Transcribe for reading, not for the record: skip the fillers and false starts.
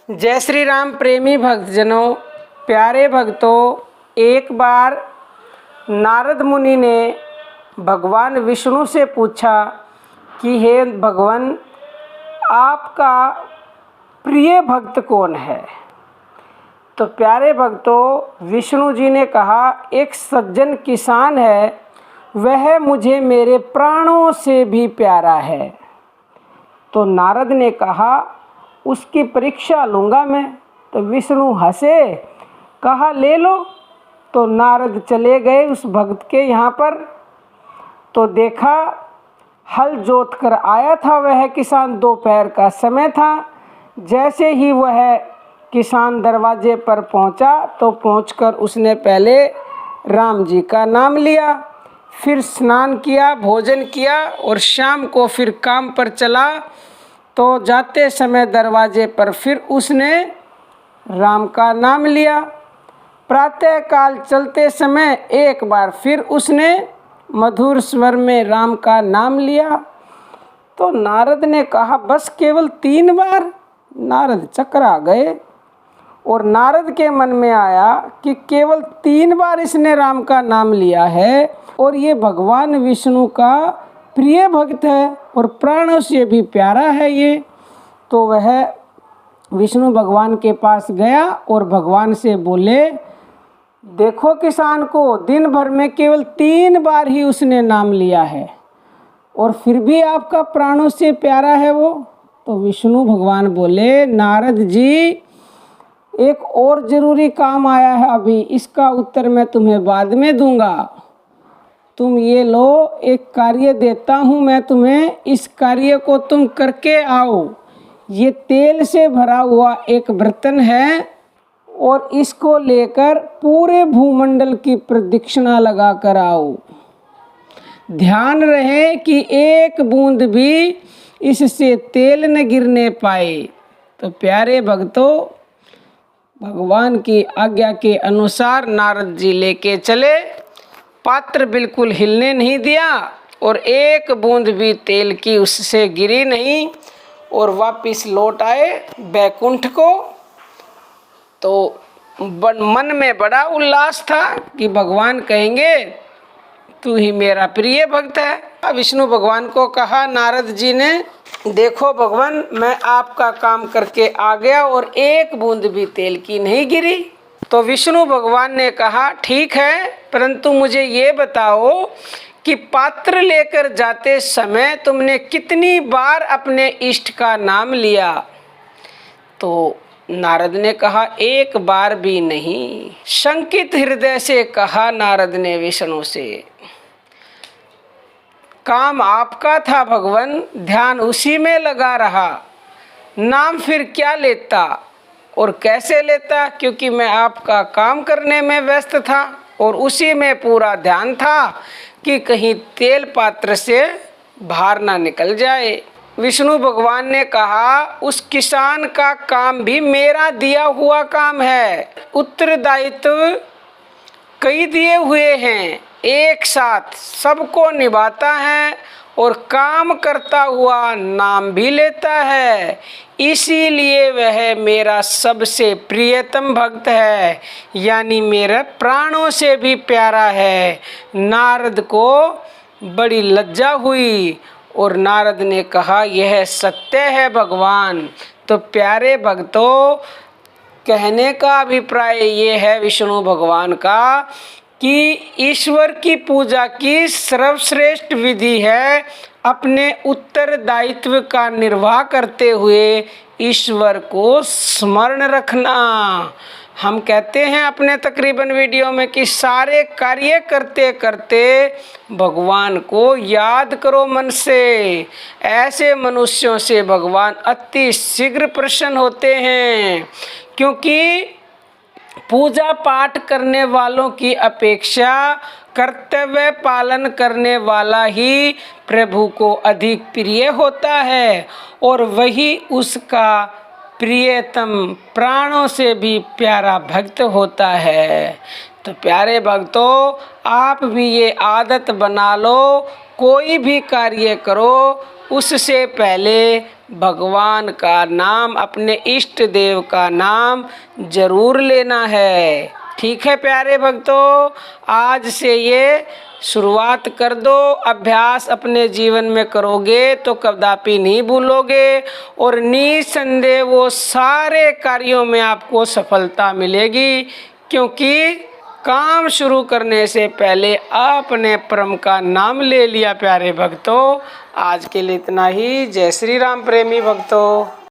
जय श्री राम प्रेमी भक्तजनों, प्यारे भक्तों, एक बार नारद मुनि ने भगवान विष्णु से पूछा कि हे भगवान, आपका प्रिय भक्त कौन है। तो प्यारे भक्तों, विष्णु जी ने कहा एक सज्जन किसान है, वह मुझे मेरे प्राणों से भी प्यारा है। तो नारद ने कहा उसकी परीक्षा लूँगा मैं। तो विष्णु हंसे, कहा ले लो। तो नारद चले गए उस भक्त के यहाँ पर। तो देखा हल जोत कर आया था वह किसान, दोपहर का समय था। जैसे ही वह किसान दरवाजे पर पहुँचा तो पहुँचकर उसने पहले राम जी का नाम लिया, फिर स्नान किया, भोजन किया और शाम को फिर काम पर चला। तो जाते समय दरवाजे पर फिर उसने राम का नाम लिया। प्रातःकाल चलते समय एक बार फिर उसने मधुर स्वर में राम का नाम लिया। तो नारद ने कहा बस केवल 3 बार। नारद चकरा गए और नारद के मन में आया कि केवल 3 बार इसने राम का नाम लिया है और ये भगवान विष्णु का प्रिय भक्त है और प्राणों से भी प्यारा है ये। तो वह विष्णु भगवान के पास गया और भगवान से बोले, देखो किसान को दिन भर में केवल 3 बार ही उसने नाम लिया है और फिर भी आपका प्राणों से प्यारा है वो। तो विष्णु भगवान बोले, नारद जी एक और ज़रूरी काम आया है अभी, इसका उत्तर मैं तुम्हें बाद में दूंगा। तुम ये लो, एक कार्य देता हूँ मैं तुम्हें, इस कार्य को तुम करके आओ। ये तेल से भरा हुआ एक बर्तन है और इसको लेकर पूरे भूमंडल की प्रदक्षिणा लगा कर आओ। ध्यान रहे कि एक बूंद भी इससे तेल न गिरने पाए। तो प्यारे भक्तों, भगवान की आज्ञा के अनुसार नारद जी लेके चले। पात्र बिल्कुल हिलने नहीं दिया और एक बूंद भी तेल की उससे गिरी नहीं और वापिस लौट आए बैकुंठ को। तो मन में बड़ा उल्लास था कि भगवान कहेंगे तू ही मेरा प्रिय भक्त है। विष्णु भगवान को कहा नारद जी ने, देखो भगवान, मैं आपका काम करके आ गया और एक बूंद भी तेल की नहीं गिरी। तो विष्णु भगवान ने कहा ठीक है, परंतु मुझे ये बताओ कि पात्र लेकर जाते समय तुमने कितनी बार अपने इष्ट का नाम लिया। तो नारद ने कहा 1 बार भी नहीं। शंकित हृदय से कहा नारद ने विष्णु से, काम आपका था भगवान, ध्यान उसी में लगा रहा, नाम फिर क्या लेता और कैसे लेता, क्योंकि मैं आपका काम करने में व्यस्त था और उसी में पूरा ध्यान था कि कहीं तेल पात्र से बाहर ना निकल जाए। विष्णु भगवान ने कहा उस किसान का काम भी मेरा दिया हुआ काम है। उत्तरदायित्व कई दिए हुए हैं, एक साथ सबको निभाता है और काम करता हुआ नाम भी लेता है। इसीलिए वह मेरा सबसे प्रियतम भक्त है, यानी मेरे प्राणों से भी प्यारा है। नारद को बड़ी लज्जा हुई और नारद ने कहा यह सत्य है भगवान। तो प्यारे भक्तों, कहने का अभिप्राय ये है विष्णु भगवान का कि ईश्वर की पूजा की सर्वश्रेष्ठ विधि है अपने उत्तरदायित्व का निर्वाह करते हुए ईश्वर को स्मरण रखना। हम कहते हैं अपने तकरीबन वीडियो में कि सारे कार्य करते करते भगवान को याद करो मन से। ऐसे मनुष्यों से भगवान अति शीघ्र प्रसन्न होते हैं, क्योंकि पूजा पाठ करने वालों की अपेक्षा कर्तव्य पालन करने वाला ही प्रभु को अधिक प्रिय होता है और वही उसका प्रियतम, प्राणों से भी प्यारा भक्त होता है। तो प्यारे भक्तों, आप भी ये आदत बना लो, कोई भी कार्य करो उससे पहले भगवान का नाम, अपने इष्ट देव का नाम जरूर लेना है। ठीक है प्यारे भक्तों, आज से ये शुरुआत कर दो। अभ्यास अपने जीवन में करोगे तो कदापि नहीं भूलोगे और निसंदेह वो सारे कार्यों में आपको सफलता मिलेगी, क्योंकि काम शुरू करने से पहले आपने परम का नाम ले लिया। प्यारे भक्तों, आज के लिए इतना ही। जय श्री राम प्रेमी भक्तों।